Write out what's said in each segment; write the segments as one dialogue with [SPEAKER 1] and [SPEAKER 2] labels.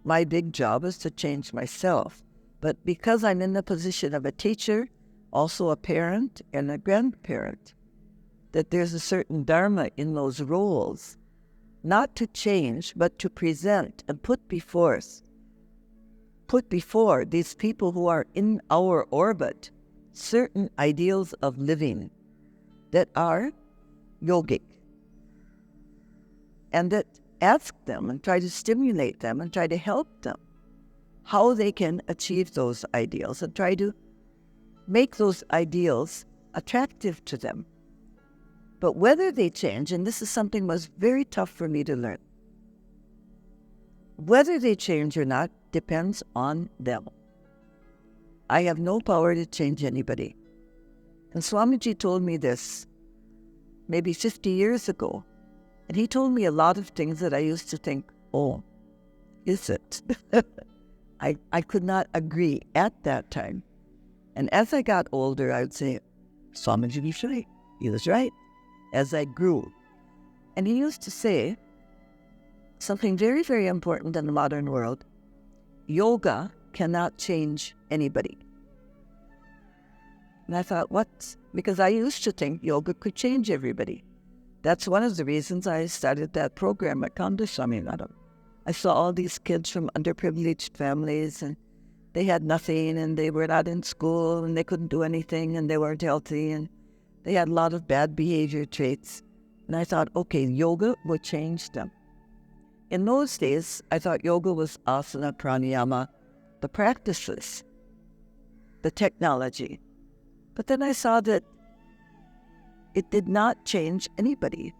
[SPEAKER 1] my big job is to change myself. But because I'm in the position of a teacher, also a parent and a grandparent, that there's a certain dharma in those roles, not to change, but to present and put before these people who are in our orbit certain ideals of living that are yogic, and that ask them and try to stimulate them and try to help them how they can achieve those ideals and try to make those ideals attractive to them. But whether they change, and this is something that was very tough for me to learn, whether they change or not depends on them. I have no power to change anybody. And Swamiji told me this maybe 50 years ago. And he told me a lot of things that I used to think, oh, is it? I could not agree at that time. And as I got older, I would say, Swamiji was right. He was right. As I grew. And he used to say something very, very important in the modern world. Yoga cannot change anybody. And I thought, what? Because I used to think yoga could change everybody. That's one of the reasons I started that program at Swami Madam. I saw all these kids from underprivileged families, and they had nothing, and they were not in school, and they couldn't do anything, and they weren't healthy, and they had a lot of bad behavior traits. And I thought, okay, yoga would change them. In those days, I thought yoga was asana, pranayama, the practices, the technology. But then I saw that it did not change anybody.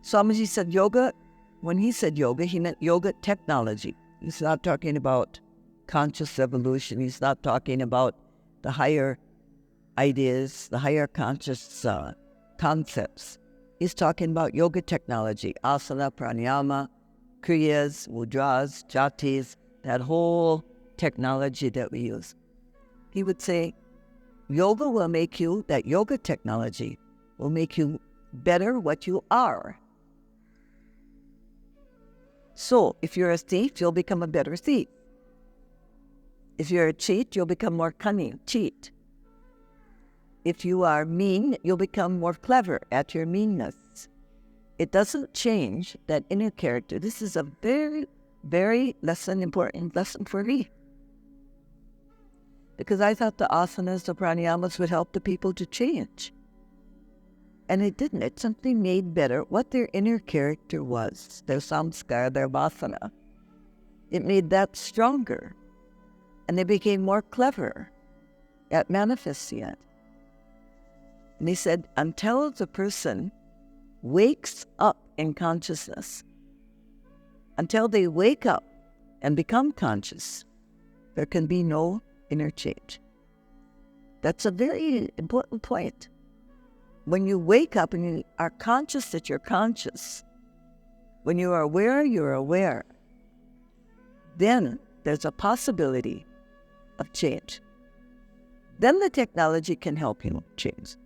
[SPEAKER 1] Swamiji said yoga, when he said yoga, he meant yoga technology. He's not talking about conscious evolution. He's not talking about the higher ideas, the higher conscious concepts. He's talking about yoga technology, asana, pranayama, kriyas, mudras, jatis, that whole technology that we use. He would say, yoga will make you, that yoga technology will make you better what you are. So, if you're a thief, you'll become a better thief. If you're a cheat, you'll become more cunning, cheat. If you are mean, you'll become more clever at your meanness. It doesn't change that inner character. This is a very, very important lesson for me. Because I thought the asanas, the pranayamas would help the people to change. And it didn't. It simply made better what their inner character was, their samskara, their vasana. It made that stronger. And they became more clever at manifesting it. And he said, until the person wakes up in consciousness, until they wake up and become conscious, there can be no inner change. That's a very important point. When you wake up and you are conscious that you're conscious, when you are aware, you're aware, then there's a possibility of change. Then the technology can help you change.